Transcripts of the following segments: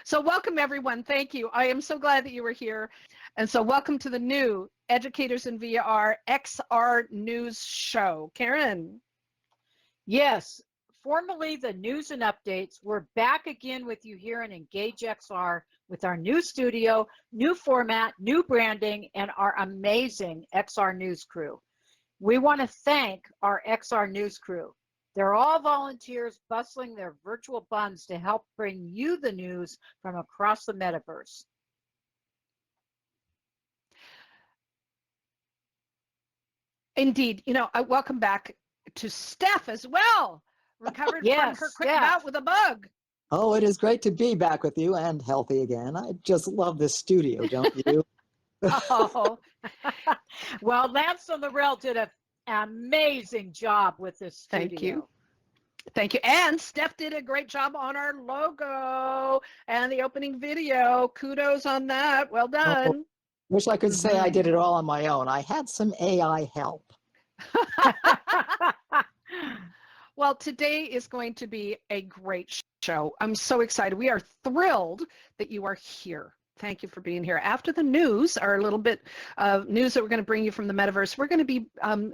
So welcome, everyone. Thank you. I am so glad that you were here. And so welcome to the new Educators in VR XR News Show. Karen. Yes, formerly the news and updates. We're back again with you here in Engage XR with our new studio, new format, new branding, and our amazing XR News crew. We want to thank our XR News crew. They're all volunteers bustling their virtual buns to help bring you the news from across the metaverse. Indeed. You know, welcome back to Steph as well, recovered from her quick bout with a bug. Oh, it is great to be back with you and healthy again. I just love this studio, don't you? Oh, well, Lance and Laurel did an amazing job with this studio. Thank you. Thank you. And Steph did a great job on our logo and the opening video. Kudos on that. Well done. Oh, wish I could say I did it all on my own. I had some AI help. Well, today is going to be a great show. I'm so excited. We are thrilled that you are here. Thank you for being here. After the news, our little bit of news that we're going to bring you from the metaverse, we're going to be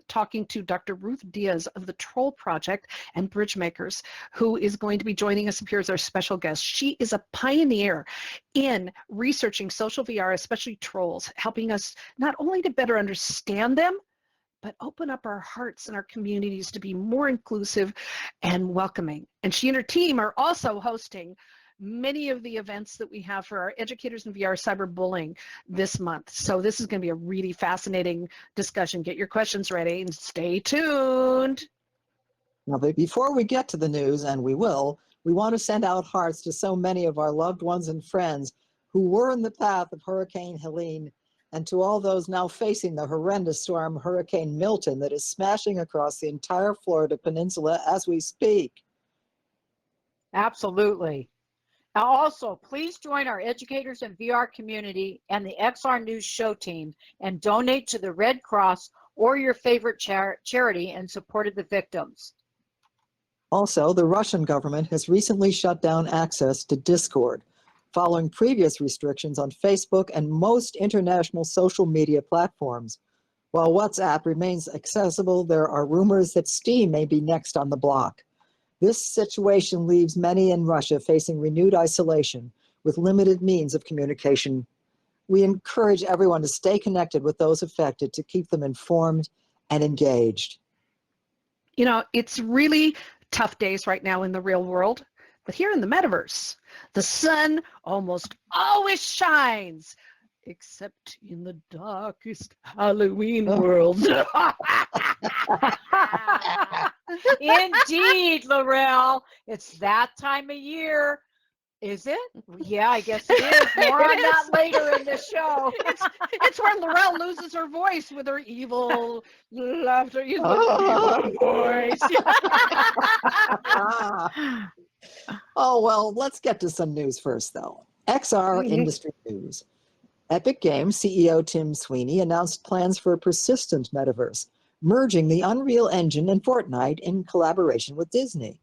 talking to Dr. Ruth Diaz of the Troll Project and Bridgemakers, who is going to be joining us here as our special guest. She is a pioneer in researching social VR, especially trolls, helping us not only to better understand them, but open up our hearts and our communities to be more inclusive and welcoming. And she and her team are also hosting many of the events that we have for our Educators in VR Cyberbullying this month. So this is going to be a really fascinating discussion. Get your questions ready and stay tuned. Now, but before we get to the news, and we will, we want to send out hearts to so many of our loved ones and friends who were in the path of Hurricane Helene, and to all those now facing the horrendous storm Hurricane Milton that is smashing across the entire Florida peninsula as we speak. Absolutely. Now also, please join our Educators in VR community and the XR News show team and donate to the Red Cross or your favorite charity in support of the victims. Also, the Russian government has recently shut down access to Discord, following previous restrictions on Facebook and most international social media platforms. While WhatsApp remains accessible, there are rumors that Steam may be next on the block. This situation leaves many in Russia facing renewed isolation with limited means of communication. We encourage everyone to stay connected with those affected to keep them informed and engaged. You know, it's really tough days right now in the real world. But here in the metaverse, the sun almost always shines, except in the darkest Halloween worlds. Indeed, Laurel. It's that time of year. Is it? Yeah, I guess it is. More on that later in the show. It's where Laurel loses her voice with her evil laughter. Evil voice. Oh, well, let's get to some news first, though. XR industry news. Epic Games CEO Tim Sweeney announced plans for a persistent metaverse, merging the Unreal Engine and Fortnite in collaboration with Disney.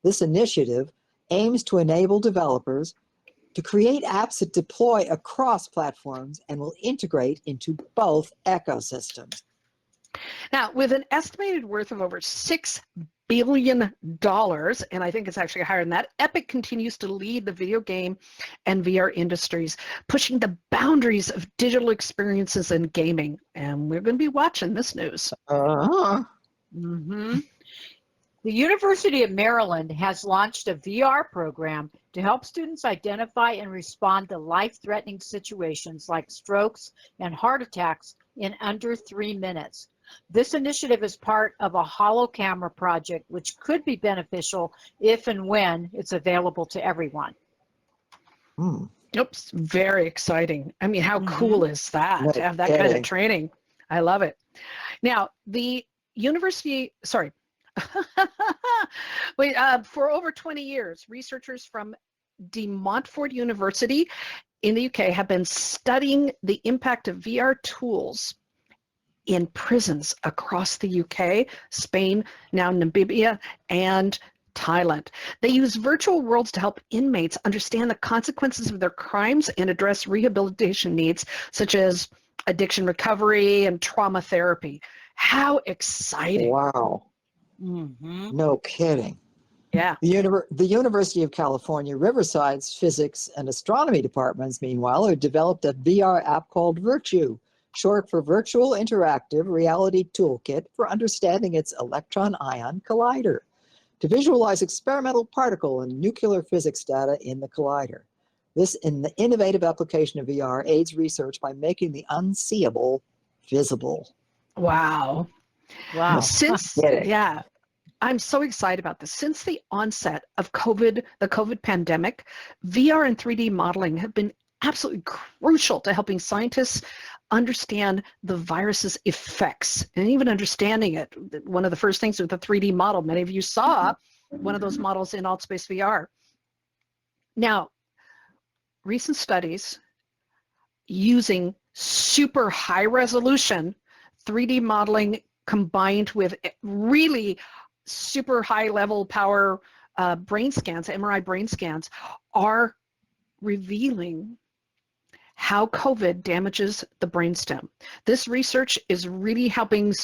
This initiative aims to enable developers to create apps that deploy across platforms and will integrate into both ecosystems. Now, with an estimated worth of over $6 billion, and I think it's actually higher than that, Epic continues to lead the video game and VR industries, pushing the boundaries of digital experiences and gaming. And we're going to be watching this news. The University of Maryland has launched a VR program to help students identify and respond to life-threatening situations like strokes and heart attacks in under 3 minutes. This initiative is part of a hollow camera project, which could be beneficial if and when it's available to everyone. Oops, very exciting. I mean, how cool is that to have that kind of training? I love it. Now, the university, for over 20 years, researchers from De Montfort University in the UK have been studying the impact of VR tools in prisons across the UK, Spain, now Namibia, and Thailand. They use virtual worlds to help inmates understand the consequences of their crimes and address rehabilitation needs, such as addiction recovery and trauma therapy. How exciting. Wow. Mm-hmm. No kidding. Yeah. The University of California, Riverside's physics and astronomy departments, meanwhile, have developed a VR app called Virtue, short for Virtual Interactive Reality Toolkit for understanding its electron-ion collider, to visualize experimental particle and nuclear physics data in the collider. This innovative application of VR aids research by making the unseeable visible. Wow. Wow. Yeah, I'm so excited about this. Since the onset of the COVID pandemic, VR and 3D modeling have been absolutely crucial to helping scientists understand the virus's effects and even understanding it. One of the first things with the 3D model, many of you saw one of those models in AltSpace VR. Now, recent studies using super high resolution 3D modeling combined with really super high level power brain scans, MRI brain scans, are revealing how COVID damages the brainstem. This research is really helping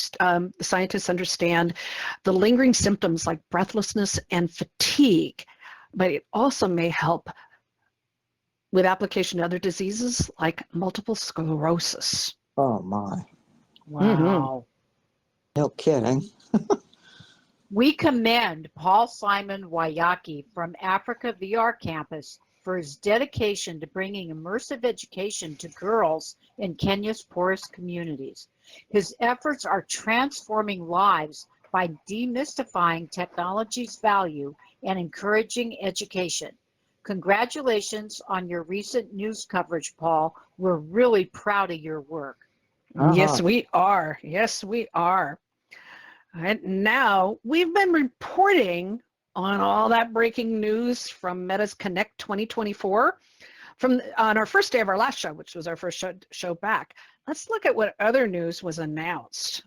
scientists understand the lingering symptoms like breathlessness and fatigue, but it also may help with application to other diseases like multiple sclerosis. Oh my. Wow. No kidding. We commend Paul Simon Wayaki from Africa VR Campus for his dedication to bringing immersive education to girls in Kenya's poorest communities. His efforts are transforming lives by demystifying technology's value and encouraging education. Congratulations on your recent news coverage, Paul. We're really proud of your work. Yes, we are. Yes, we are. And now we've been reporting on all that breaking news from Meta's Connect 2024 on our first day of our last show, which was our first show back. Let's look at what other news was announced.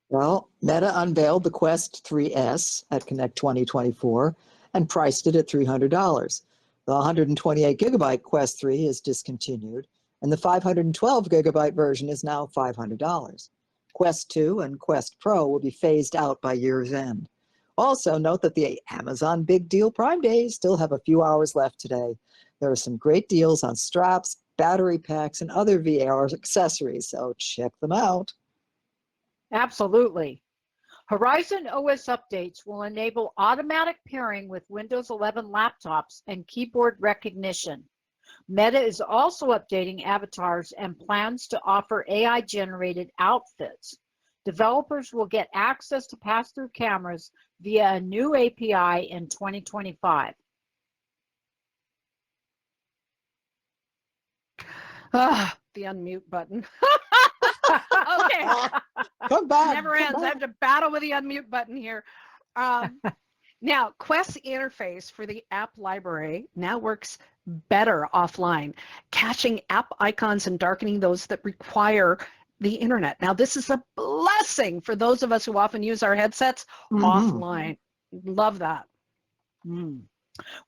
Well, Meta unveiled the Quest 3S at Connect 2024 and priced it at $300. The 128 gigabyte Quest 3 is discontinued, and the 512 gigabyte version is now $500. Quest 2 and Quest Pro will be phased out by year's end. Also, note that the Amazon Big Deal Prime Days still have a few hours left today. There are some great deals on straps, battery packs, and other VR accessories, so check them out. Absolutely. Horizon OS updates will enable automatic pairing with Windows 11 laptops and keyboard recognition. Meta is also updating avatars and plans to offer AI-generated outfits. Developers will get access to pass-through cameras via a new API in 2025. The unmute button. Okay. Come back. Never ends. I have to battle with the unmute button here. Now, Quest's interface for the app library now works better offline, caching app icons and darkening those that require the internet. Now, this is a blessing for those of us who often use our headsets offline. Love that.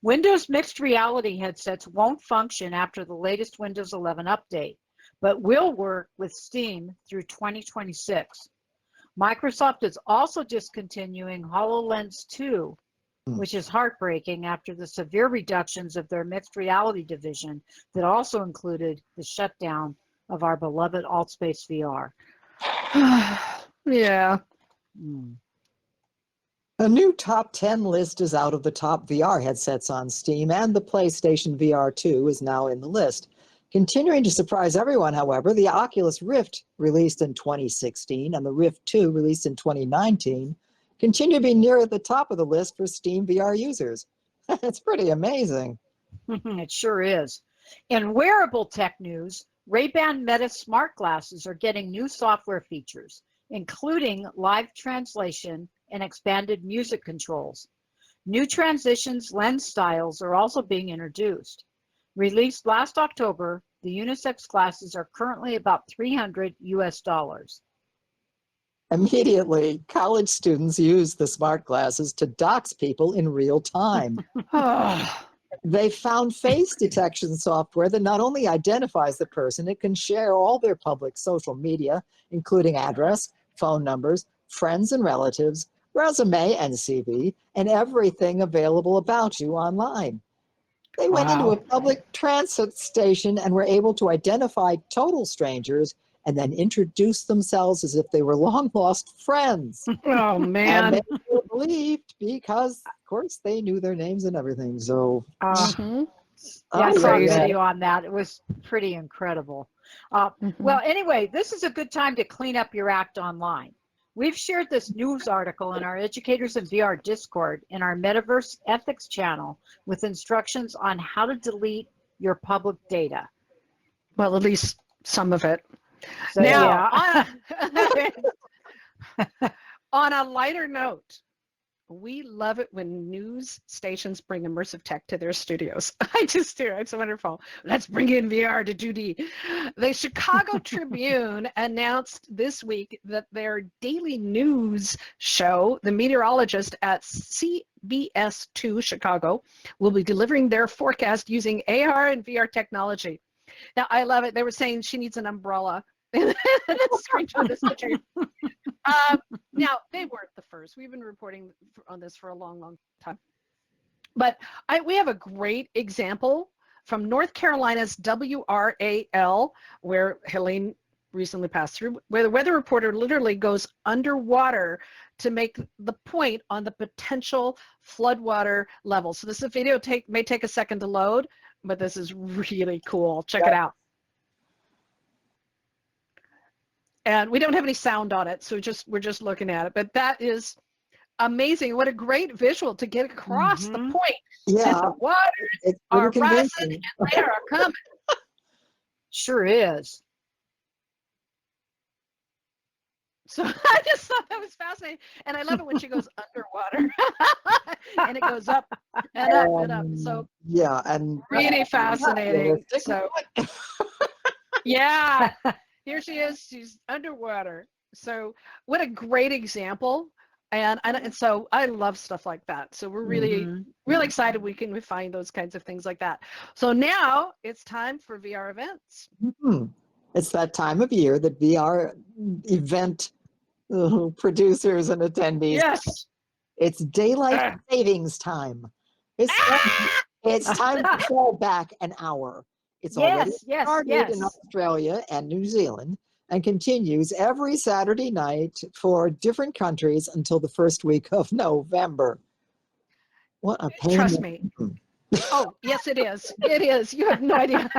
Windows mixed reality headsets won't function after the latest Windows 11 update, but will work with Steam through 2026. Microsoft is also discontinuing HoloLens 2, which is heartbreaking after the severe reductions of their mixed reality division that also included the shutdown of our beloved AltSpace VR. Yeah. A new top 10 list is out of the top VR headsets on Steam, and the PlayStation VR 2 is now in the list. Continuing to surprise everyone, however, the Oculus Rift, released in 2016, and the Rift 2, released in 2019, continue to be near the top of the list for Steam VR users. It's pretty amazing. It sure is. In wearable tech news, Ray-Ban Meta smart glasses are getting new software features, including live translation and expanded music controls. New transitions lens styles are also being introduced. Released last October, the unisex glasses are currently about $300 US. Immediately, college students use the smart glasses to dox people in real time. Oh, They found face detection software that not only identifies the person, it can share all their public social media, including address, phone numbers, friends and relatives, resume and CV, and everything available about you online. They went into a wow. public transit station and were able to identify total strangers and then introduce themselves as if they were long lost friends. Oh, And they man. were believed because, of course, they knew their names and everything. So, Mm-hmm. Yeah, I oh, saw a yeah. video on that. It was pretty incredible. Mm-hmm. Well, anyway, this is a good time to clean up your act online. We've shared this news article in our Educators in VR Discord in our Metaverse Ethics channel with instructions on how to delete your public data. Well, at least some of it. So, Now, yeah. on a lighter note, we love it when news stations bring immersive tech to their studios. I just do. It's wonderful. Let's bring in VR to 2D. The Chicago Tribune announced this week that their daily news show, the meteorologist at CBS2 Chicago, will be delivering their forecast using AR and VR technology. Now, I love it. They were saying she needs an umbrella. Screenshot this picture. Now, they weren't the first. We've been reporting on this for a long, long time. But we have a great example from North Carolina's WRAL, where Helene recently passed through, where the weather reporter literally goes underwater to make the point on the potential floodwater level. So this video may take a second to load, but this is really cool. Check it out. And we don't have any sound on it, so we're just looking at it. But that is amazing. What a great visual to get across the point. Yeah, And the waters it's are pretty rising convincing. and they are coming. Sure is. So I just thought that was fascinating. And I love it when she goes underwater and it goes up and up and up. So Yeah, and really fascinating. realistic. So yeah, here she is. She's underwater. So what a great example. And so I love stuff like that. So we're really excited we can find those kinds of things like that. So now it's time for VR events. It's that time of year that VR event producers and attendees. Yes. It's daylight savings time. It's time to fall back an hour. It's already started in Australia and New Zealand and continues every Saturday night for different countries until the first week of November. What a pain. Trust me. Oh, yes, it is. It is. You have no idea.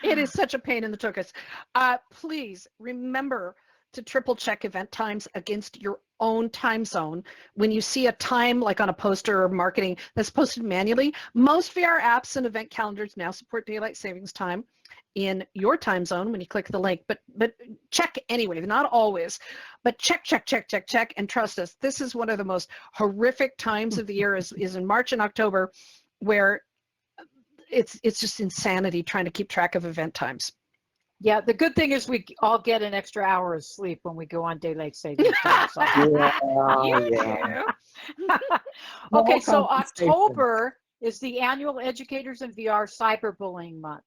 It is such a pain in the tuchus. Please remember to triple check event times against your own time zone. When you see a time like on a poster or marketing that's posted manually, most VR apps and event calendars now support daylight savings time in your time zone when you click the link, but check anyway, not always, but check, and trust us, this is one of the most horrific times of the year is in March and October, where it's just insanity trying to keep track of event times. Yeah, the good thing is we all get an extra hour of sleep when we go on daylight savings time. Okay, so October is the annual Educators in VR Cyberbullying Month.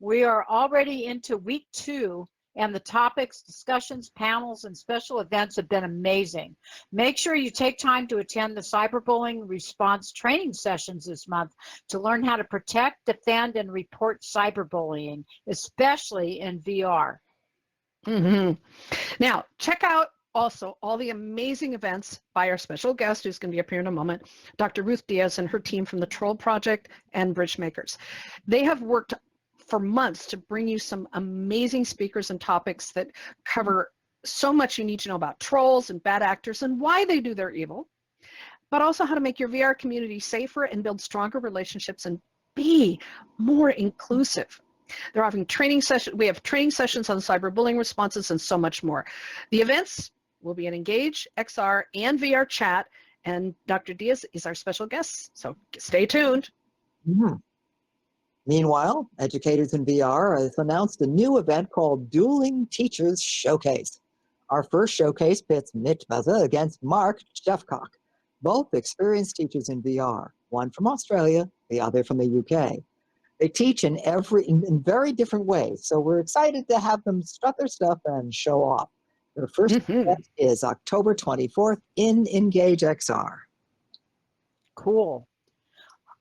We are already into week 2, and the topics, discussions, panels, and special events have been amazing. Make sure you take time to attend the cyberbullying response training sessions this month to learn how to protect, defend, and report cyberbullying, especially in VR. Now, check out also all the amazing events by our special guest, who's going to be up here in a moment, Dr. Ruth Diaz and her team from the Troll Project and Bridgemakers. They have worked for months to bring you some amazing speakers and topics that cover so much you need to know about trolls and bad actors and why they do their evil, but also how to make your VR community safer and build stronger relationships and be more inclusive. They're offering training sessions. We have training sessions on cyberbullying responses and so much more. The events will be an Engage, XR, and VR chat, and Dr. Diaz is our special guest, so stay tuned. Meanwhile, Educators in VR has announced a new event called Dueling Teachers Showcase. Our first showcase pits Mitmaza against Mark Shefcock, both experienced teachers in VR, one from Australia, the other from the UK. They teach in very different ways, so we're excited to have them strut their stuff and show off. Their first event is October 24th in Engage XR. Cool.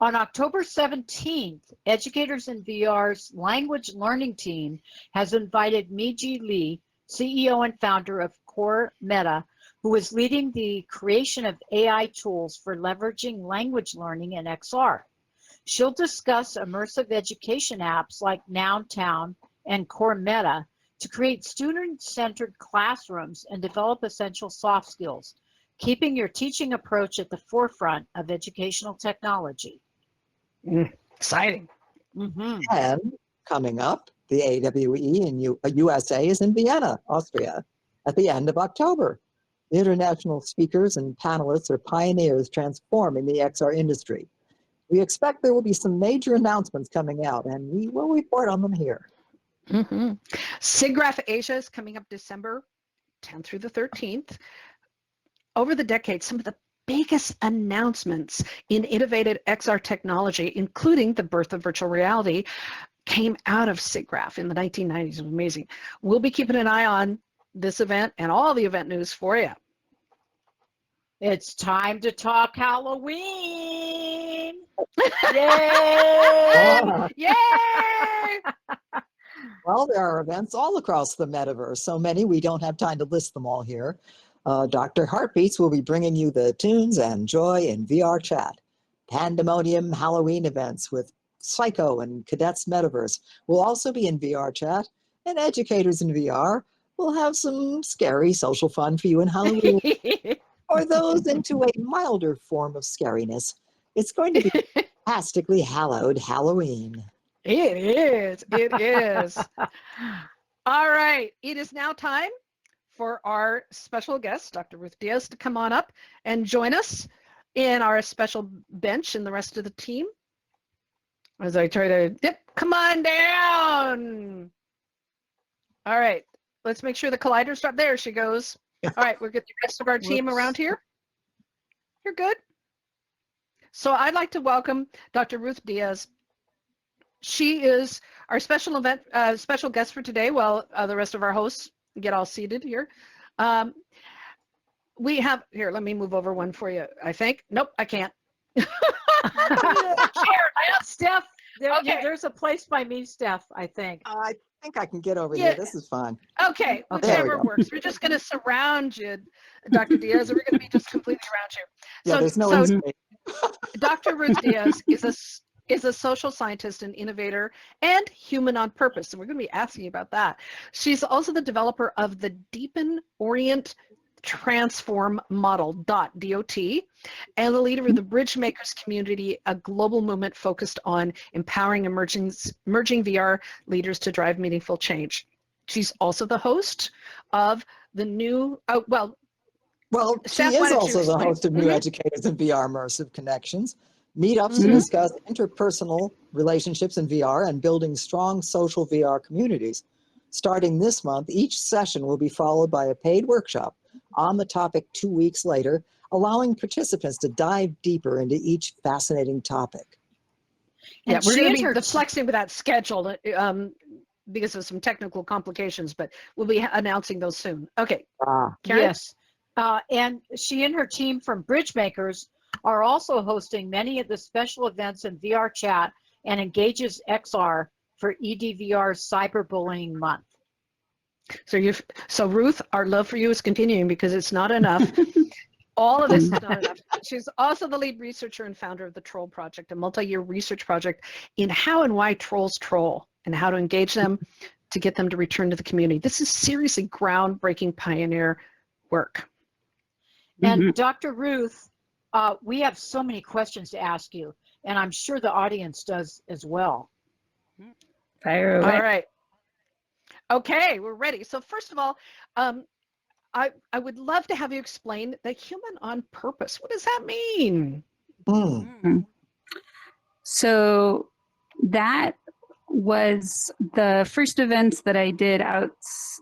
On October 17th, Educators in VR's language learning team has invited Miji Lee, CEO and founder of Core Meta, who is leading the creation of AI tools for leveraging language learning in XR. She'll discuss immersive education apps like Nountown and Core Meta to create student-centered classrooms and develop essential soft skills, keeping your teaching approach at the forefront of educational technology. Exciting. And coming up, the AWE in USA is in Vienna, Austria, at the end of October. The international speakers and panelists are pioneers transforming the XR industry. We expect there will be some major announcements coming out, and we will report on them here. SIGGRAPH Asia is coming up December 10th through the 13th. Over the decades, some of the biggest announcements in innovative XR technology, including the birth of virtual reality, came out of SIGGRAPH in the 1990s. It was amazing. We'll be keeping an eye on this event and all the event news for you. It's time to talk Halloween. Yay! Yay! Well, there are events all across the metaverse, so many we don't have time to list them all here. Dr. Heartbeats will be bringing you the tunes and joy in VR chat. Pandemonium Halloween events with Psycho and Cadets Metaverse will also be in VR chat, and Educators in VR will have some scary social fun for you in Halloween. Or those into a milder form of scariness. It's going to be fantastically hallowed Halloween. It is. It is. All right. It is now time for our special guest, Dr. Ruth Diaz, to come on up and join us in our special bench and the rest of the team. As I try to come on down. All right. Let's make sure the collider's up. There she goes. All right, we'll get the rest of our team around here. You're good. So I'd like to welcome Dr. Ruth Diaz. She is our special guest for today while the rest of our hosts get all seated here. We have, here, let me move over one for you, I think. Nope, I can't. Steph, Okay. there's a place by me, Steph, I think. I think I can get over here. This is fine. Okay, whichever works. We're just going to surround you, Dr. Diaz, and we're going to be just completely around you. Yeah, there's no Dr. Ruth Diaz is a social scientist and innovator and human on purpose, and we're going to be asking you about that. She's also the developer of the Deepen Orient Transform Model, DOT, and the leader of the Bridgemakers community, a global movement focused on empowering emerging VR leaders to drive meaningful change. She's also the host of the new, she is also the host of New Educators in VR Immersive Connections, meetups to discuss interpersonal relationships in VR and building strong social VR communities. Starting this month, each session will be followed by a paid workshop on the topic 2 weeks later, allowing participants to dive deeper into each fascinating topic. Yeah, we're going to be flexing with that schedule because of some technical complications, but we'll be announcing those soon. Okay. Yes. And she and her team from Bridgemakers are also hosting many of the special events in VR chat and Engages XR for EDVR Cyberbullying Month. So Ruth, our love for you is continuing because it's not enough. All of this is not enough. She's also the lead researcher and founder of the Troll Project, a multi-year research project in how and why trolls troll and how to engage them to get them to return to the community. This is seriously groundbreaking pioneer work. And Dr. Ruth, we have so many questions to ask you, and I'm sure the audience does as well. Fire away. All right. Okay, we're ready. So first of all, I would love to have you explain the human on purpose. What does that mean? So that was the first events that I did out.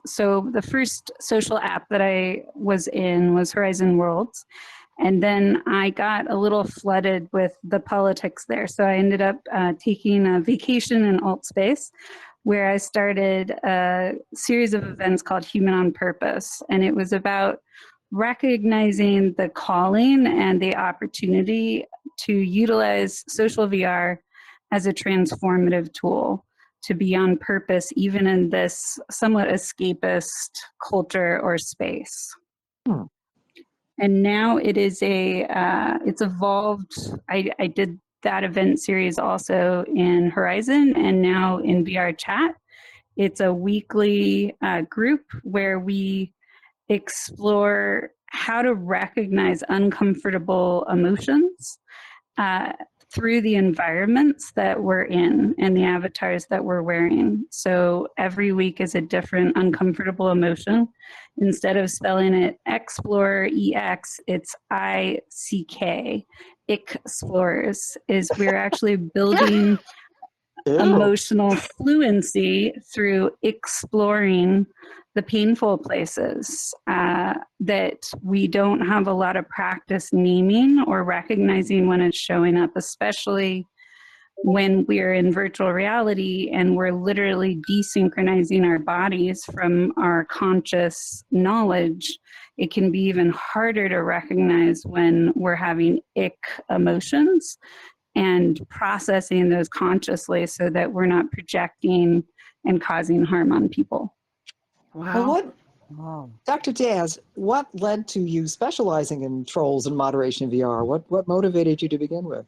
So the first social app that I was in was Horizon Worlds. And then I got a little flooded with the politics there. So I ended up taking a vacation in alt space, where I started a series of events called Human on Purpose. And it was about recognizing the calling and the opportunity to utilize social VR as a transformative tool to be on purpose, even in this somewhat escapist culture or space. And now it is it's evolved. I did that event series also in Horizon and now in VR Chat. It's a weekly group where we explore how to recognize uncomfortable emotions through the environments that we're in and the avatars that we're wearing. So every week is a different uncomfortable emotion. Instead of spelling it Explorer, EX, it's ICK. Explorers is we're actually building emotional fluency through exploring the painful places that we don't have a lot of practice naming or recognizing when it's showing up, especially when we're in virtual reality and we're literally desynchronizing our bodies from our conscious knowledge. It can be even harder to recognize when we're having ick emotions and processing those consciously so that we're not projecting and causing harm on people. Wow. Well, Dr. Diaz, what led to you specializing in trolls and moderation VR? What motivated you to begin with?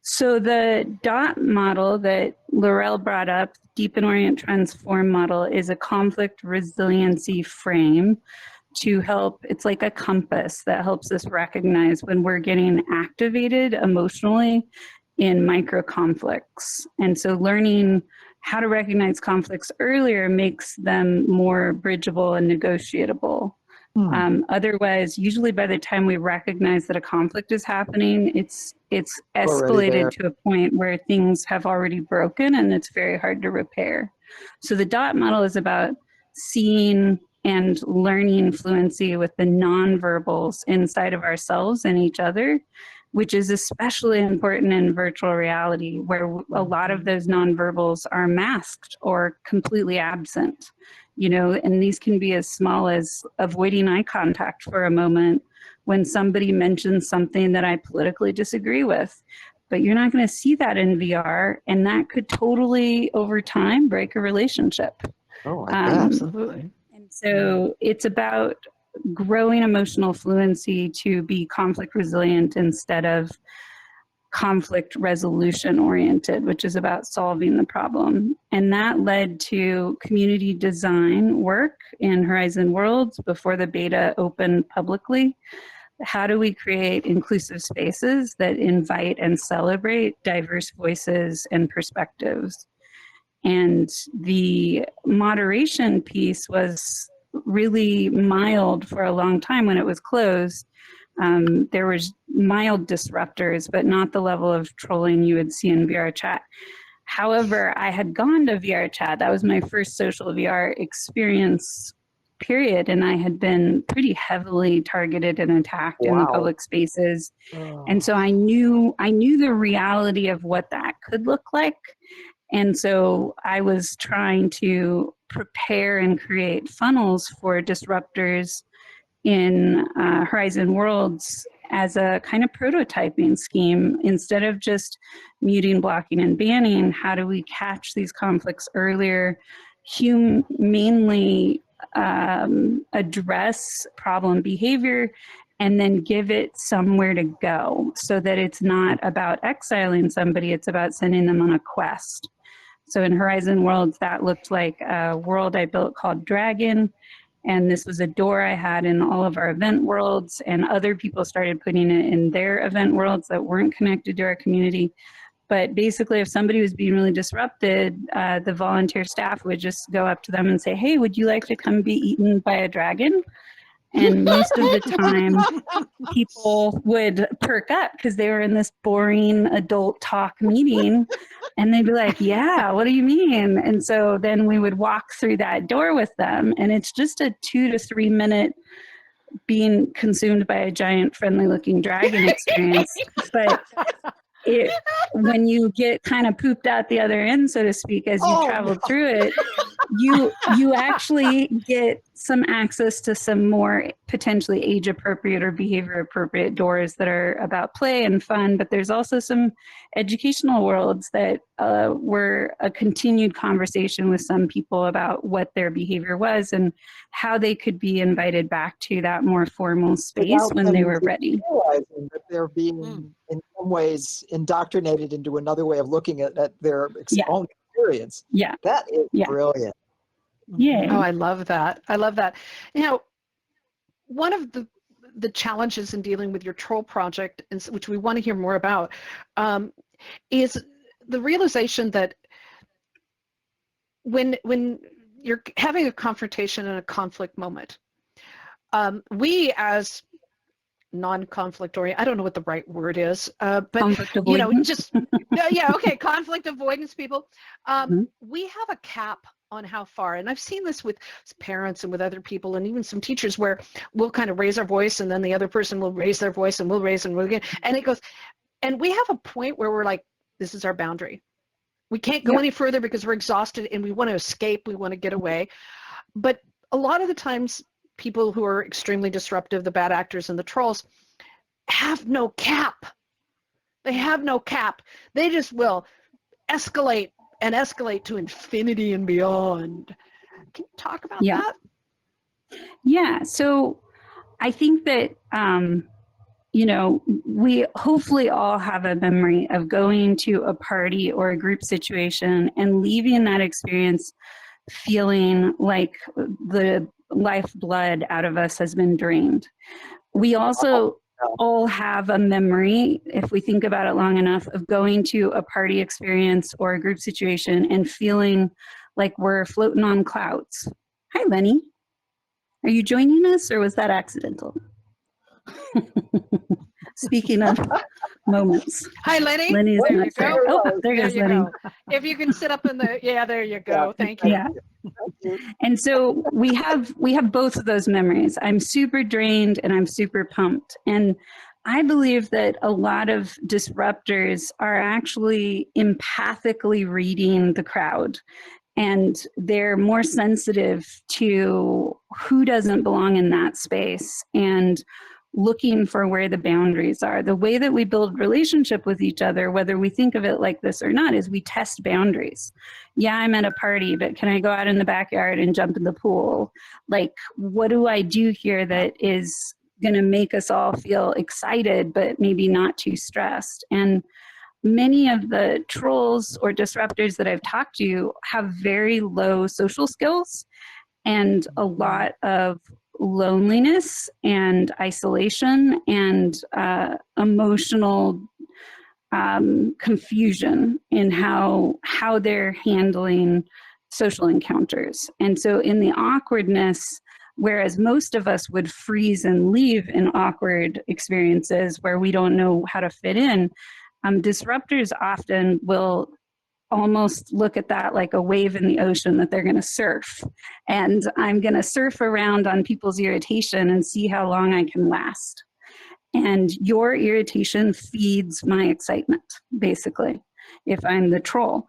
So the DOT model that Laurel brought up, Deep and Orient Transform model, is a conflict resiliency frame to help. It's like a compass that helps us recognize when we're getting activated emotionally in micro conflicts. And so learning how to recognize conflicts earlier makes them more bridgeable and negotiable. Otherwise, usually by the time we recognize that a conflict is happening, it's escalated to a point where things have already broken and it's very hard to repair. So the DOT model is about seeing and learning fluency with the nonverbals inside of ourselves and each other, which is especially important in virtual reality, where a lot of those nonverbals are masked or completely absent. You know, and these can be as small as avoiding eye contact for a moment when somebody mentions something that I politically disagree with. But you're not going to see that in VR, and that could totally, over time, break a relationship. Oh, absolutely. And so it's about growing emotional fluency to be conflict resilient instead of conflict resolution oriented, which is about solving the problem. And that led to community design work in Horizon Worlds before the beta opened publicly. How do we create inclusive spaces that invite and celebrate diverse voices and perspectives? And the moderation piece was really mild for a long time when it was closed. There was mild disruptors, but not the level of trolling you would see in VR Chat. However, I had gone to VR Chat. That was my first social VR experience, period. And I had been pretty heavily targeted and attacked in the public spaces. And so I knew the reality of what that could look like. And so I was trying to prepare and create funnels for disruptors in Horizon Worlds as a kind of prototyping scheme. Instead of just muting, blocking, and banning, how do we catch these conflicts earlier, humanely address problem behavior, and then give it somewhere to go so that it's not about exiling somebody, it's about sending them on a quest. So in Horizon Worlds, that looked like a world I built called Dragon. And this was a door I had in all of our event worlds, and other people started putting it in their event worlds that weren't connected to our community. But basically, if somebody was being really disrupted, the volunteer staff would just go up to them and say, hey, would you like to come be eaten by a dragon? And most of the time, people would perk up because they were in this boring adult talk meeting And they'd be like, yeah, what do you mean? And so then we would walk through that door with them. And it's just a 2 to 3 minute being consumed by a giant friendly looking dragon experience. But when you get kind of pooped out the other end, so to speak, as you travel through it, you actually get some access to some more potentially age appropriate or behavior appropriate doors that are about play and fun. But there's also some educational worlds that were a continued conversation with some people about what their behavior was and how they could be invited back to that more formal space when they were ready. Realizing that they're being in some ways indoctrinated into another way of looking at their own experience. Yeah. That is brilliant. Yeah. Oh, I love that. I love that. You know, one of the challenges in dealing with your troll project, which we want to hear more about, is the realization that when you're having a confrontation and a conflict moment, we as non-conflict oriented, I don't know what the right word is, but you know, just okay, conflict avoidance people, we have a cap on how far, and I've seen this with parents and with other people and even some teachers, where we'll kind of raise our voice and then the other person will raise their voice and we'll raise and we'll again, and it goes, and we have a point where we're like, this is our boundary. We can't go any further because we're exhausted and we want to escape, we want to get away. But a lot of the times, people who are extremely disruptive, the bad actors and the trolls, have no cap. They have no cap. They just will escalate and escalate to infinity and beyond. Can you talk about that? Yeah, so I think that, you know, we hopefully all have a memory of going to a party or a group situation and leaving that experience feeling like the lifeblood out of us has been drained. We also all have a memory, if we think about it long enough, of going to a party experience or a group situation and feeling like we're floating on clouds. Hi, Lenny. Are you joining us, or was that accidental? Speaking of moments. Hi, Lenny. Lenny's there not you go. Oh, there goes Lenny. Go. If you can sit up in the, there you go. Thank you. Yeah. And so we have both of those memories. I'm super drained and I'm super pumped. And I believe that a lot of disruptors are actually empathically reading the crowd. And they're more sensitive to who doesn't belong in that space and looking for where the boundaries are. The way that we build relationship with each other, whether we think of it like this or not, is we test boundaries. Yeah, I'm at a party, but can I go out in the backyard and jump in the pool? Like, what do I do here that is going to make us all feel excited, but maybe not too stressed? And many of the trolls or disruptors that I've talked to have very low social skills and a lot of loneliness and isolation and emotional confusion in how they're handling social encounters. And so in the awkwardness, whereas most of us would freeze and leave in awkward experiences where we don't know how to fit in, disruptors often will almost look at that like a wave in the ocean that they're going to surf. And I'm going to surf around on people's irritation and see how long I can last. And your irritation feeds my excitement, basically, if I'm the troll.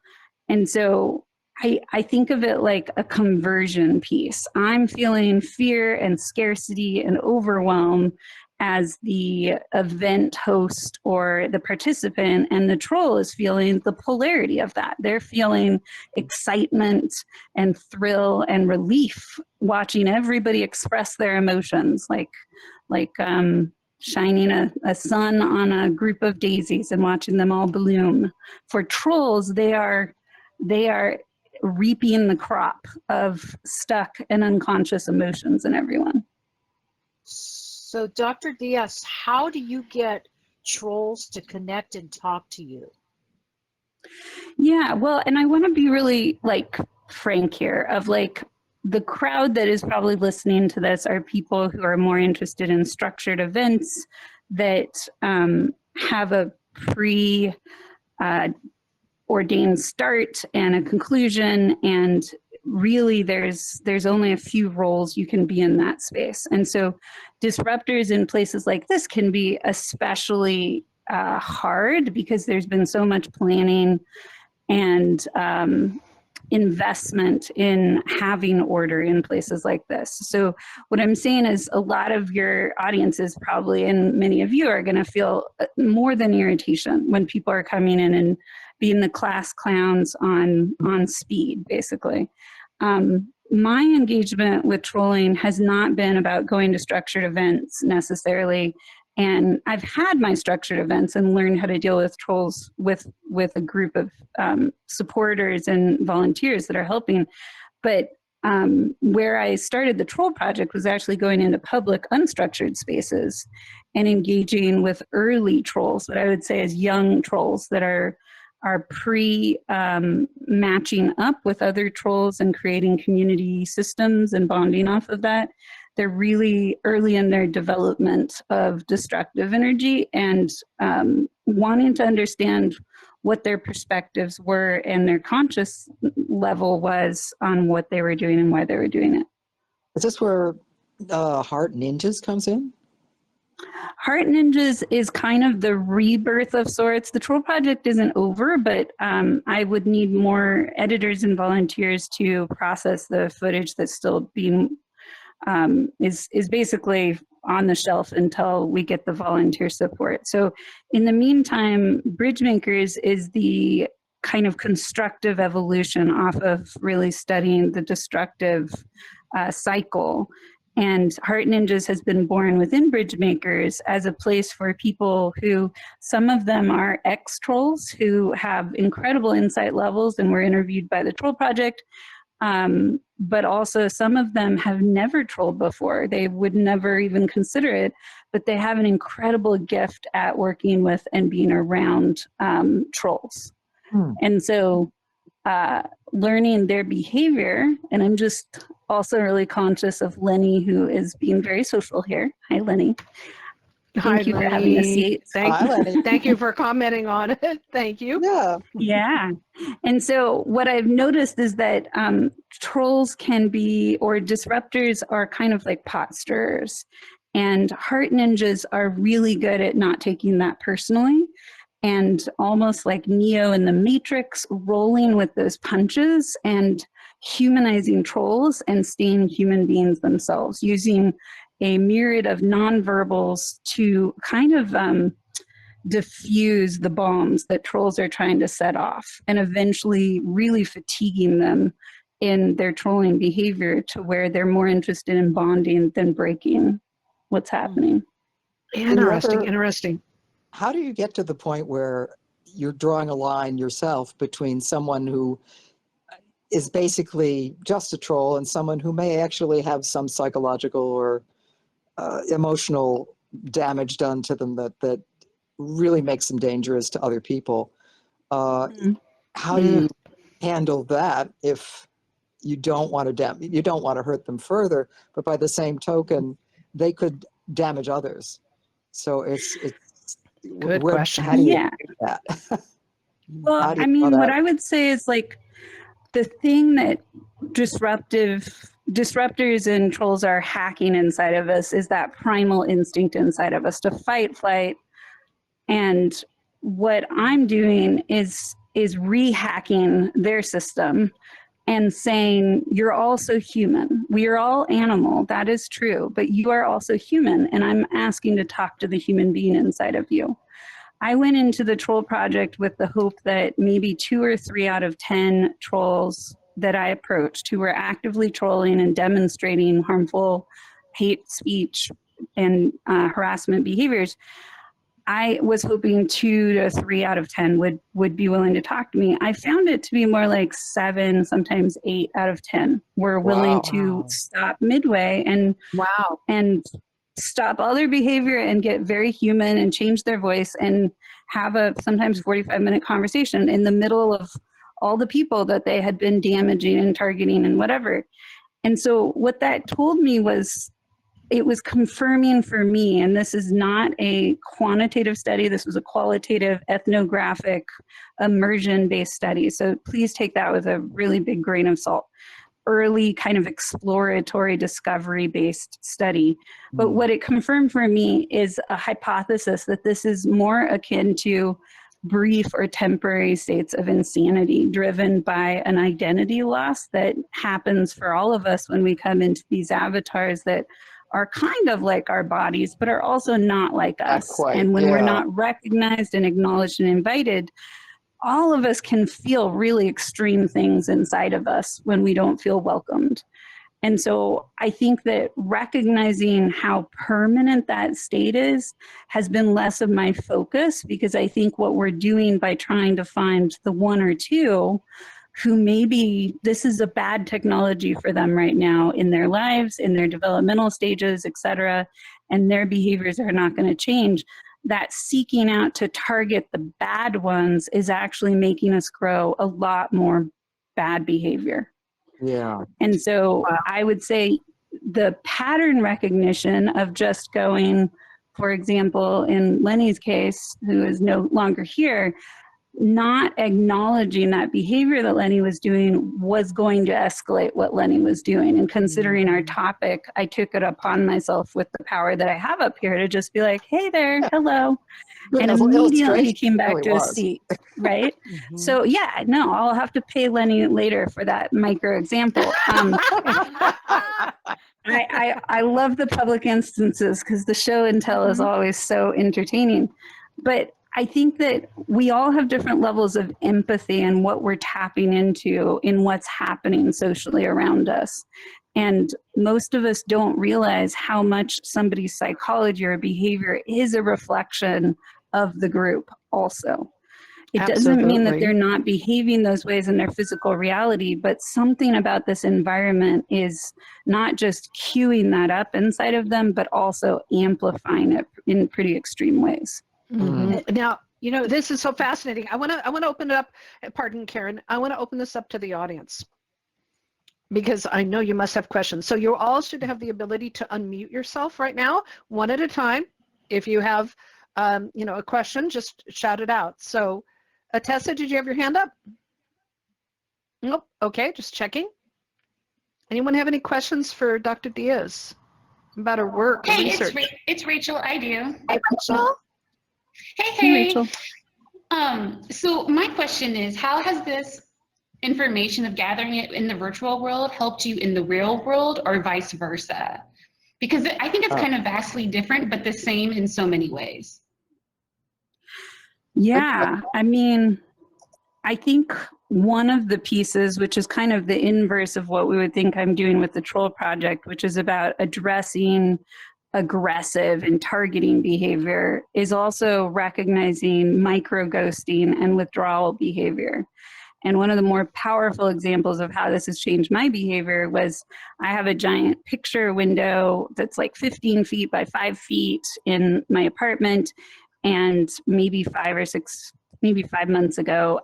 And so I think of it like a conversion piece. I'm feeling fear and scarcity and overwhelm as the event host or the participant, and the troll is feeling the polarity of that. They're feeling excitement and thrill and relief watching everybody express their emotions, like shining a sun on a group of daisies and watching them all bloom. For trolls, they are reaping the crop of stuck and unconscious emotions in everyone. So Dr. Diaz, how do you get trolls to connect and talk to you? Yeah, well, and I want to be really like frank here of like the crowd that is probably listening to this are people who are more interested in structured events that have a ordained start and a conclusion, and really there's only a few roles you can be in that space. And so disruptors in places like this can be especially hard because there's been so much planning and investment in having order in places like this. So what I'm saying is a lot of your audiences probably, and many of you, are going to feel more than irritation when people are coming in and being the class clowns on speed, basically. My engagement with trolling has not been about going to structured events necessarily. And I've had my structured events and learned how to deal with trolls with a group of supporters and volunteers that are helping. But where I started the troll project was actually going into public unstructured spaces and engaging with early trolls, what I would say is young trolls that are matching up with other trolls and creating community systems and bonding off of that. They're really early in their development of destructive energy and wanting to understand what their perspectives were and their conscious level was on what they were doing and why they were doing it. Is this where Heart Ninjas comes in? Heart Ninjas is kind of the rebirth of sorts. The Troll Project isn't over, but I would need more editors and volunteers to process the footage that's still being is basically on the shelf until we get the volunteer support. So in the meantime, Bridgemakers is the kind of constructive evolution off of really studying the destructive cycle. And Heart Ninjas has been born within Bridgemakers as a place for people who, some of them are ex-trolls who have incredible insight levels and were interviewed by the Troll Project. But also some of them have never trolled before. They would never even consider it, but they have an incredible gift at working with and being around trolls. And so learning their behavior, and I'm just also really conscious of Lenny, who is being very social here. Hi, Lenny. Thank you for having a seat. Thank you for commenting on it. Thank you. Yeah. Yeah. And so what I've noticed is that trolls can be, or disruptors are kind of like pot stirrers. And Heart Ninjas are really good at not taking that personally, and almost like Neo in the Matrix, rolling with those punches and humanizing trolls and staying human beings themselves, using a myriad of nonverbals to kind of diffuse the bombs that trolls are trying to set off, and eventually really fatiguing them in their trolling behavior to where they're more interested in bonding than breaking what's happening. Interesting. How do you get to the point where you're drawing a line yourself between someone who is basically just a troll and someone who may actually have some psychological or emotional damage done to them that really makes them dangerous to other people? How do you handle that if you don't want to hurt them further, but by the same token, they could damage others? So it's good question. How do you do that? Well, I mean, what I would say is like the thing that disruptors and trolls are hacking inside of us is that primal instinct inside of us to fight, flight. And what I'm doing is rehacking their system and saying, you're also human. We are all animal, that is true, but you are also human, and I'm asking to talk to the human being inside of you. I went into the Troll Project with the hope that maybe 2 or 3 out of 10 trolls that I approached who were actively trolling and demonstrating harmful hate speech and harassment behaviors, I was hoping 2 to 3 out of 10 would be willing to talk to me. I found it to be more like 7, sometimes 8 out of 10 were willing to stop midway and stop all their behavior and get very human and change their voice and have a sometimes 45-minute conversation in the middle of all the people that they had been damaging and targeting and whatever. And so what that told me was it was confirming for me, and this is not a quantitative study, this was a qualitative ethnographic immersion-based study. So please take that with a really big grain of salt. Early kind of exploratory discovery-based study. But what it confirmed for me is a hypothesis that this is more akin to brief or temporary states of insanity driven by an identity loss that happens for all of us when we come into these avatars that are kind of like our bodies, but are also not like us. quite, and when we're yeah. not recognized and acknowledged and invited, all of us can feel really extreme things inside of us when we don't feel welcomed. And so I think that recognizing how permanent that state is has been less of my focus, because I think what we're doing by trying to find the one or two who maybe this is a bad technology for them right now in their lives, in their developmental stages, et cetera, and their behaviors are not going to change, that seeking out to target the bad ones is actually making us grow a lot more bad behavior. Yeah. And so I would say the pattern recognition of just going, for example, in Lenny's case, who is no longer here, not acknowledging that behavior that Lenny was doing was going to escalate what Lenny was doing. And considering our topic, I took it upon myself with the power that I have up here to just be like, hey there, hello. And immediately he came back to his seat, right? So yeah, no, I'll have to pay Lenny later for that micro example. I love the public instances because the show and tell is always so entertaining. But I think that we all have different levels of empathy and what we're tapping into in what's happening socially around us. And most of us don't realize how much somebody's psychology or behavior is a reflection of the group also. It doesn't mean that they're not behaving those ways in their physical reality, but something about this environment is not just cueing that up inside of them, but also amplifying it in pretty extreme ways. Now, you know, this is so fascinating. I want to open it up. Pardon, Karen. I want to open this up to the audience because I know you must have questions. So you all should have the ability to unmute yourself right now, one at a time. If you have, you know, a question, just shout it out. So, Tessa, did you have your hand up? Nope. Okay, just checking. Anyone have any questions for Dr. Diaz about her work or research? It's Rachel. I do. Hey, Rachel. Hey, Rachel. So my question is, how has this information of gathering it in the virtual world helped you in the real world, or vice versa? Because I think it's kind of vastly different, but the same in so many ways. Yeah, I mean, I think one of the pieces, which is kind of the inverse of what we would think I'm doing with the Troll Project, which is about addressing aggressive and targeting behavior, is also recognizing micro-ghosting and withdrawal behavior. And one of the more powerful examples of how this has changed my behavior was I have a giant picture window that's like 15 feet by 5 feet in my apartment. And maybe 5 months ago,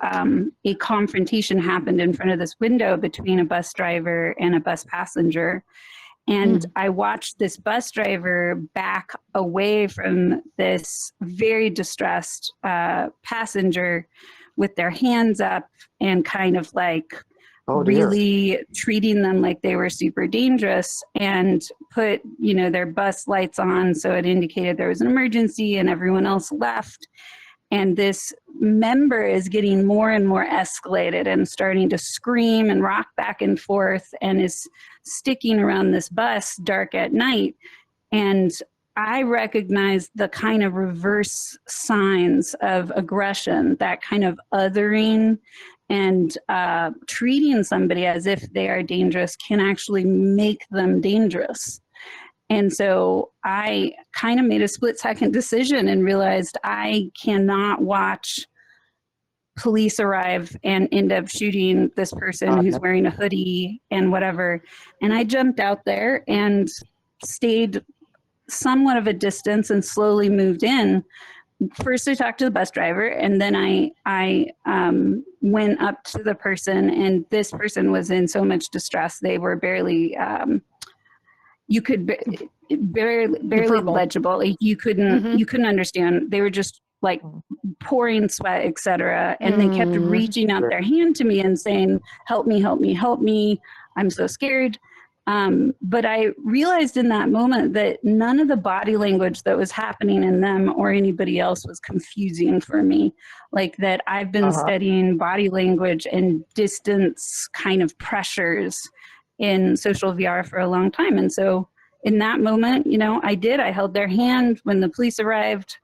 a confrontation happened in front of this window between a bus driver and a bus passenger. And I watched this bus driver back away from this very distressed passenger with their hands up and kind of like really treating them like they were super dangerous, and put, you know, their bus lights on so it indicated there was an emergency, and everyone else left. And this member is getting more and more escalated and starting to scream and rock back and forth and is sticking around this bus dark at night. And I recognize the kind of reverse signs of aggression, that kind of othering and treating somebody as if they are dangerous can actually make them dangerous. And so I kind of made a split-second decision and realized I cannot watch police arrive and end up shooting this person who's wearing a hoodie and whatever. And I jumped out there and stayed somewhat of a distance and slowly moved in. First, I talked to the bus driver, and then I went up to the person, and this person was in so much distress. They were barely, you could barely legible. Like you couldn't understand. They were just like pouring sweat, etc. And they kept reaching out their hand to me and saying, "Help me, help me, help me. I'm so scared." But I realized in that moment that none of the body language that was happening in them or anybody else was confusing for me. Like that I've been studying body language and distance kind of pressures in social VR for a long time. And so in that moment, you know, I held their hand when the police arrived.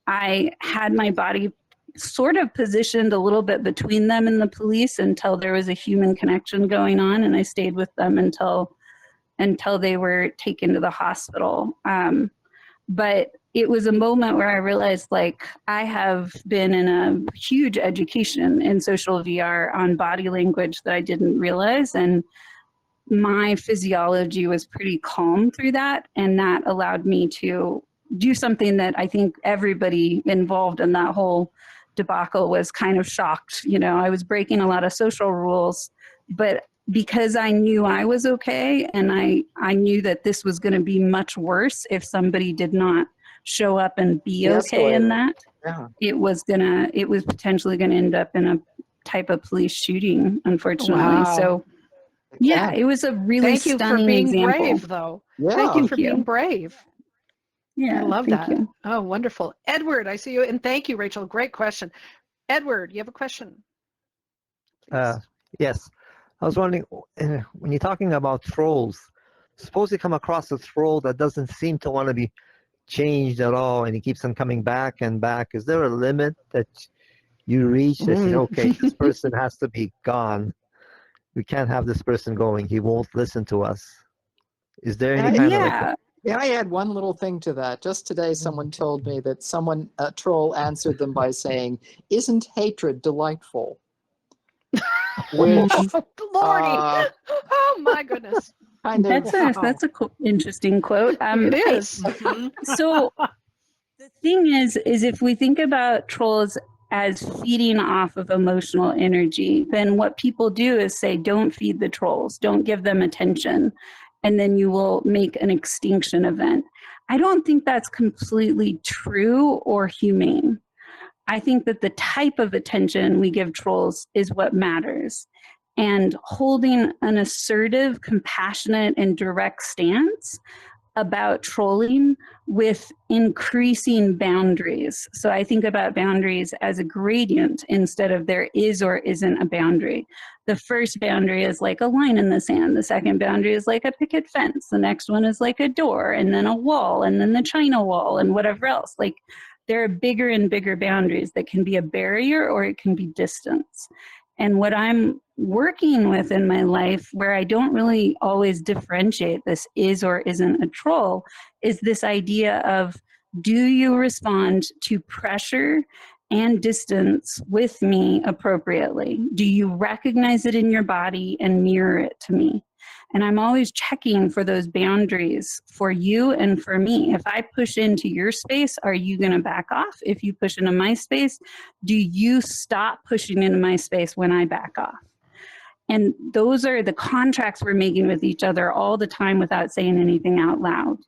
I had my body sort of positioned a little bit between them and the police until there was a human connection going on. And I stayed with them until they were taken to the hospital. But it was a moment where I realized, like, I have been in a huge education in social VR on body language that I didn't realize. And my physiology was pretty calm through that. And that allowed me to do something that I think everybody involved in that whole debacle was kind of shocked. You know, I was breaking a lot of social rules, but because I knew I was okay, and I knew that this was going to be much worse if somebody did not show up and be okay in that, it was potentially going to end up in a type of police shooting, unfortunately. Wow. So yeah, it was a really stunning example. Brave, though. Yeah. Thank you for being brave. Yeah, I love thank that. you. Oh, wonderful. Edward, I see you. And thank you, Rachel. Great question. Edward, you have a question? Yes. I was wondering, when you're talking about trolls, suppose you come across a troll that doesn't seem to want to be changed at all, and he keeps on coming back and back. Is there a limit that you reach that says, okay, this person has to be gone? We can't have this person going. He won't listen to us. Is there any kind of like... Yeah, I add one little thing to that. Just today, someone told me that a troll answered them by saying, "Isn't hatred delightful?" Which, Lordy. Oh my goodness. That's a interesting quote. It is. So the thing is if we think about trolls as feeding off of emotional energy, then what people do is say, don't feed the trolls, don't give them attention, and then you will make an extinction event. I don't think that's completely true or humane. I think that the type of attention we give trolls is what matters. And holding an assertive, compassionate, and direct stance about trolling with increasing boundaries. So I think about boundaries as a gradient instead of there is or isn't a boundary. The first boundary is like a line in the sand. The second boundary is like a picket fence. The next one is like a door, and then a wall, and then the China wall, and whatever else. Like, there are bigger and bigger boundaries that can be a barrier or it can be distance. And what I'm working with in my life, where I don't really always differentiate this is or isn't a troll, is this idea of, do you respond to pressure and distance with me appropriately? Do you recognize it in your body and mirror it to me? And I'm always checking for those boundaries for you and for me. If I push into your space, are you going to back off? If you push into my space, do you stop pushing into my space when I back off? And those are the contracts we're making with each other all the time without saying anything out loud.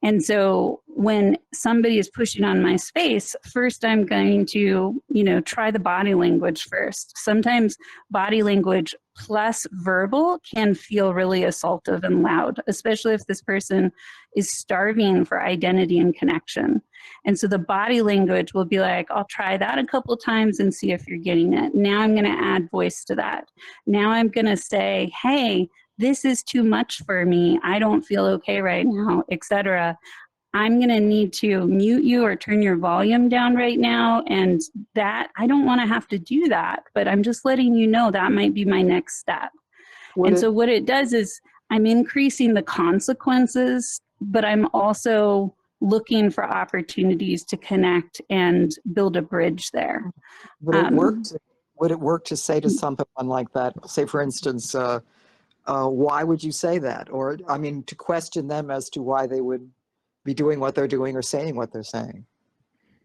And so when somebody is pushing on my space, first I'm going to, try the body language first. Sometimes body language plus verbal can feel really assaultive and loud, especially if this person is starving for identity and connection. And so the body language will be like, I'll try that a couple times and see if you're getting it. Now I'm going to add voice to that. Now I'm going to say, hey, this is too much for me. I don't feel okay right now, etc. I'm going to need to mute you or turn your volume down right now. And that, I don't want to have to do that, but I'm just letting you know that might be my next step. So what it does is I'm increasing the consequences, but I'm also looking for opportunities to connect and build a bridge there. Would it work to say to someone like that, say for instance, why would you say that? Or, to question them as to why they would be doing what they're doing or saying what they're saying.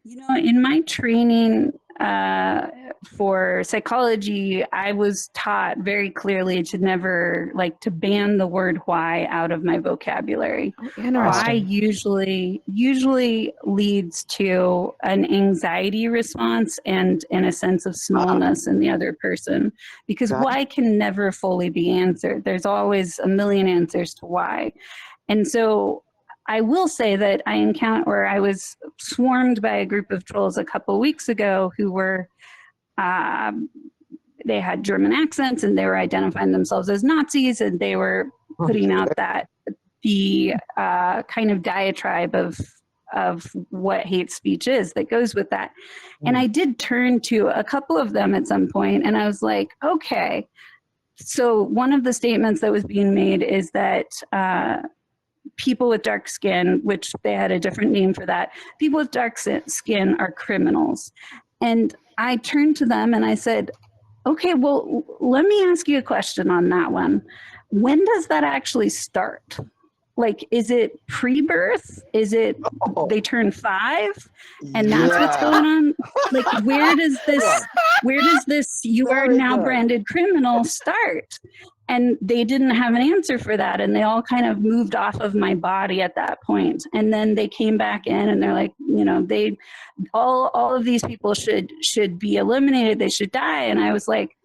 In my training, for psychology, I was taught very clearly to never, like, to ban the word why out of my vocabulary. Oh, Why interesting. usually leads to an anxiety response and a sense of smallness in the other person, because Gotcha. why can never fully be answered. There's always a million answers to why. And so I will say that I was swarmed by a group of trolls a couple weeks ago who were, they had German accents and they were identifying themselves as Nazis, and they were putting out that the kind of diatribe of what hate speech is that goes with that. And I did turn to a couple of them at some point, and I was like, okay. So one of the statements that was being made is that people with dark skin, which they had a different name for that, people with dark skin are criminals. And I turned to them and I said, okay, well, let me ask you a question on that one. When does that actually start? Like, is it pre-birth? Is it they turn 5 and that's what's going on? Like, where does this you are now branded criminal start? And they didn't have an answer for that, and they all kind of moved off of my body at that point. And then they came back in and they're like, you know, all of these people should be eliminated, they should die. And I was like,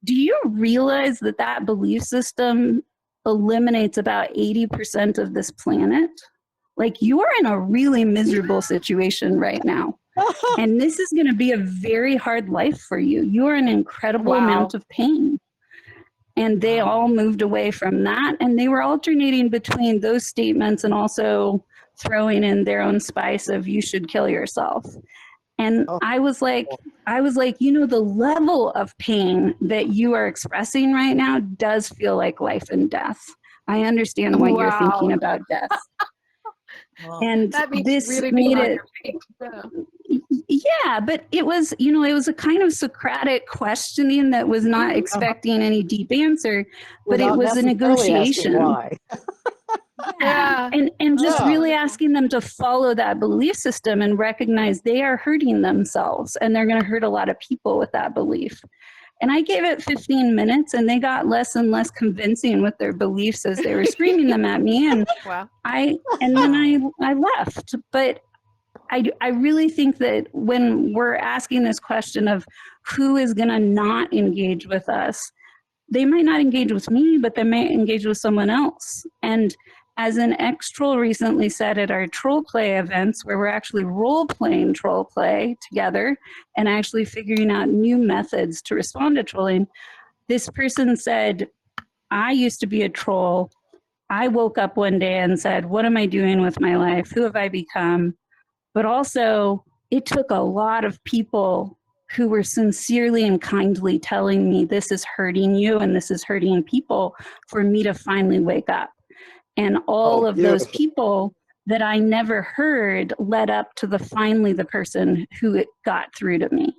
do you realize that belief system eliminates about 80% of this planet? Like, you are in a really miserable situation right now. And this is going to be a very hard life for you. You are in an incredible amount of pain. And they all moved away from that, and they were alternating between those statements and also throwing in their own spice of you should kill yourself. And I was like, you know, the level of pain that you are expressing right now does feel like life and death. I understand why you're thinking about death. And this really made it, yeah, but it was, you know, it was a kind of Socratic questioning that was not expecting any deep answer, but it was a negotiation. Yeah. And just really asking them to follow that belief system and recognize they are hurting themselves and they're going to hurt a lot of people with that belief. And I gave it 15 minutes and they got less and less convincing with their beliefs as they were screaming them at me. And then I left. But I really think that when we're asking this question of who is going to not engage with us, they might not engage with me, but they may engage with someone else. And as an ex-troll recently said at our troll play events, where we're actually role-playing troll play together and actually figuring out new methods to respond to trolling, this person said, I used to be a troll. I woke up one day and said, what am I doing with my life? Who have I become? But also, it took a lot of people who were sincerely and kindly telling me this is hurting you and this is hurting people for me to finally wake up. And all of those people that I never heard led up to finally the person who it got through to me.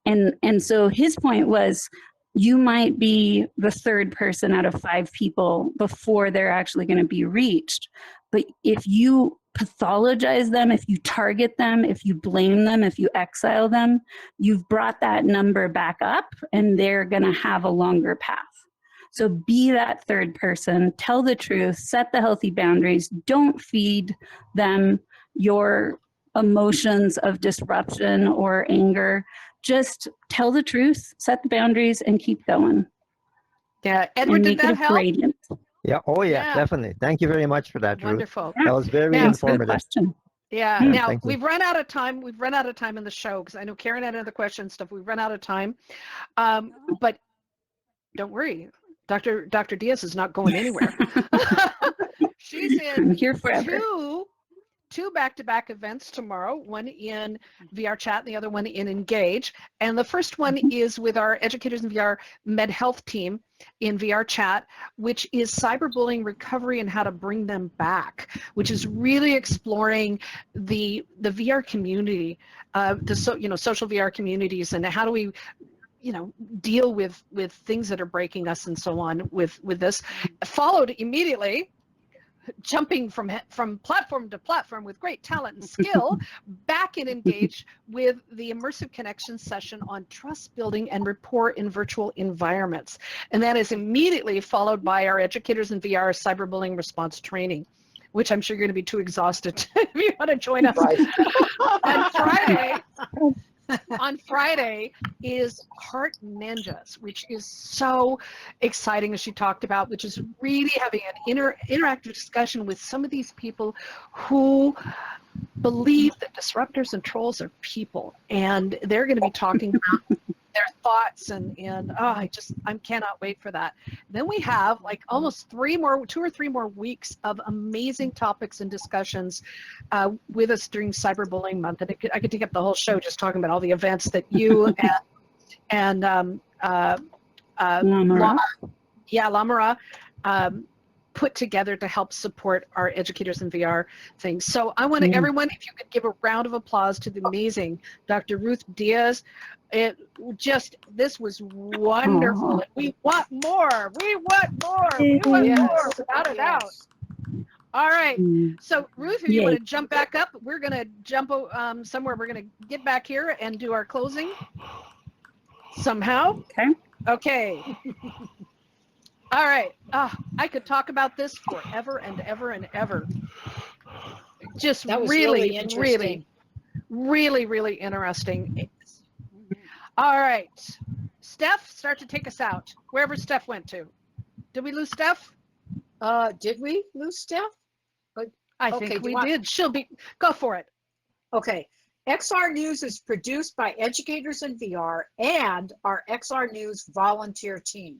And so his point was, you might be the third person out of 5 people before they're actually going to be reached. But if you pathologize them, if you target them, if you blame them, if you exile them, you've brought that number back up and they're going to have a longer path. So be that third person, tell the truth, set the healthy boundaries, don't feed them your emotions of disruption or anger. Just tell the truth, set the boundaries, and keep going. Yeah, Edward, did that help? Gradient. Yeah, oh yeah, definitely. Thank you very much for that, Wonderful. Ruth. That was very informative. Yeah, now we've run out of time. We've run out of time in the show because I know Karen had another question and stuff. We've run out of time. But don't worry, Dr. Diaz is not going anywhere. She's in here forever. Two back-to-back events tomorrow, one in VR Chat and the other one in Engage. And the first one is with our Educators in VR Med Health team in VR Chat, which is cyberbullying recovery and how to bring them back, which is really exploring the VR community, social VR communities, and how do we deal with things that are breaking us and so on with this. Followed immediately jumping from platform to platform with great talent and skill, back and engage with the Immersive Connection session on trust building and rapport in virtual environments. And that is immediately followed by our Educators in VR cyberbullying response training, which I'm sure you're going to be too exhausted if you want to join us. Right. On Friday is Heart Ninjas, which is so exciting, as she talked about, which is really having an interactive discussion with some of these people who believe that disruptors and trolls are people, and they're going to be talking about their thoughts and I cannot wait for that. Then we have like almost 2 or 3 more weeks of amazing topics and discussions with us during Cyberbullying Month, and I could take up the whole show just talking about all the events that you and Lamara put together to help support our Educators in VR things. So I want everyone, if you could give a round of applause to the amazing Dr. Ruth Diaz. This was wonderful. Aww. We want more. We want more. We want more, without a doubt. All right. So Ruth, if you want to jump back up, we're going to jump somewhere. We're going to get back here and do our closing somehow. Okay. All right. I could talk about this forever and ever and ever. Just That was really interesting. really interesting. All right. Steph, start to take us out. Wherever Steph went to. Did we lose Steph? Did we lose Steph? I think we did. Go for it. Okay. XR News is produced by Educators in VR and our XR News volunteer team.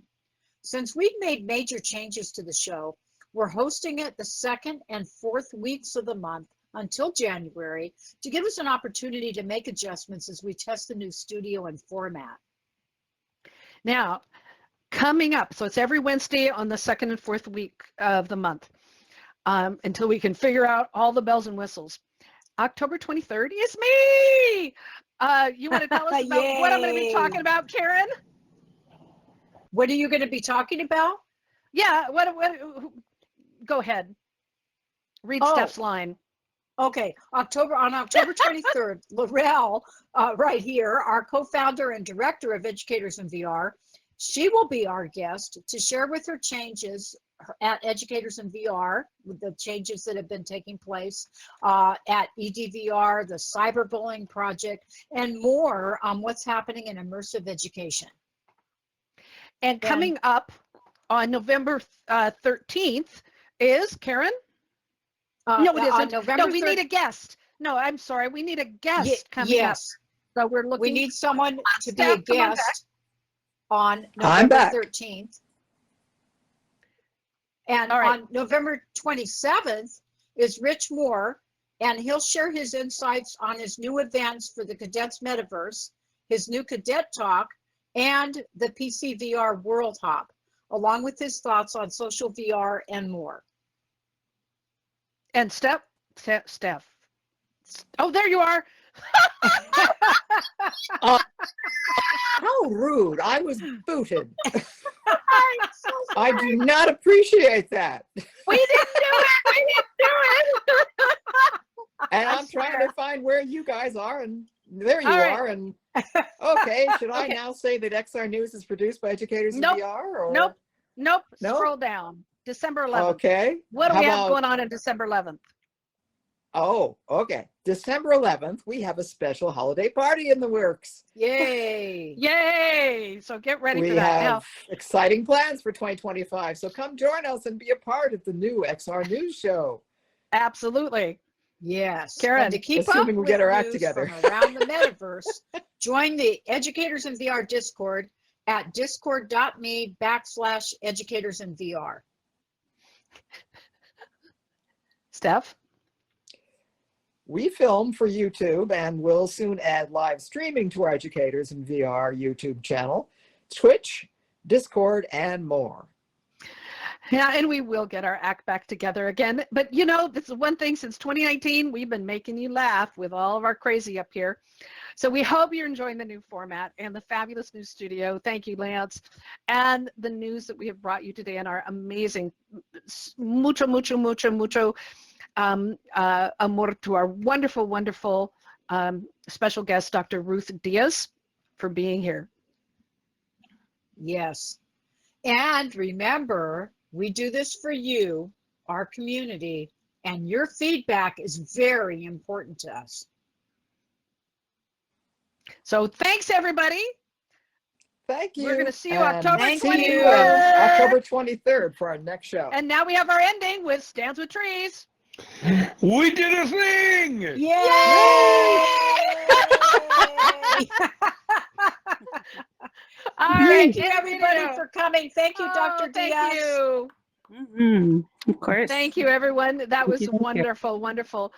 Since we've made major changes to the show, we're hosting it the 2nd and 4th weeks of the month until January to give us an opportunity to make adjustments as we test the new studio and format. Now, coming up, so it's every Wednesday on the 2nd and 4th week of the month until we can figure out all the bells and whistles. October 23rd is me! You want to tell us about what I'm going to be talking about, Karen? What are you going to be talking about? Yeah, go ahead. Read Steph's line. Okay, on October 23rd, Laurel, right here, our co-founder and director of Educators in VR, she will be our guest to share with her changes at Educators in VR, with the changes that have been taking place at EDVR, the cyberbullying project, and more on what's happening in immersive education. And coming up on November 13th is Karen? No, it isn't. No, we need a guest. No, I'm sorry. We need a guest coming up. So we're looking. We need someone to be a guest on I'm November back. 13th. And on November 27th is Rich Moore, and he'll share his insights on his new events for the Cadets Metaverse, his new Cadet Talk, and the PC VR World Hop, along with his thoughts on social VR and more. And Steph. Oh, there you are. How rude. I was booted. I do not appreciate that. We didn't do it. And I'm trying to find where you guys are, and there you are. And okay, should I now say that XR News is produced by Educators in VR? Or? Nope. Scroll down. December 11th. Okay. What do we have going on December 11th? Oh, okay. December 11th, we have a special holiday party in the works. Yay. Yay. So get ready for that. We have exciting plans for 2025. So come join us and be a part of the new XR News show. Absolutely. Yes. Karen, and to keep assuming up we get our act news together from around the metaverse, join the Educators in VR Discord at discord.me/Educators in VR. Steph? We film for YouTube and will soon add live streaming to our Educators in VR YouTube channel, Twitch, Discord, and more. Yeah, and we will get our act back together again. But you know, this is one thing, since 2019, we've been making you laugh with all of our crazy up here. So we hope you're enjoying the new format and the fabulous new studio. Thank you, Lance. And the news that we have brought you today and our amazing, mucho amor to our wonderful, wonderful special guest, Dr. Ruth Diaz, for being here. Yes. And remember, we do this for you, our community, and your feedback is very important to us. So thanks, everybody. Thank you. We're going to see you And October see you 23rd. October 23rd for our next show. And now we have our ending with Stands with Trees. We did a thing! Yay! All right, Thank you, everybody, for coming. Thank you, Dr. Diaz. Thank you. Of course. Thank you, everyone. That was Thank you. wonderful, wonderful.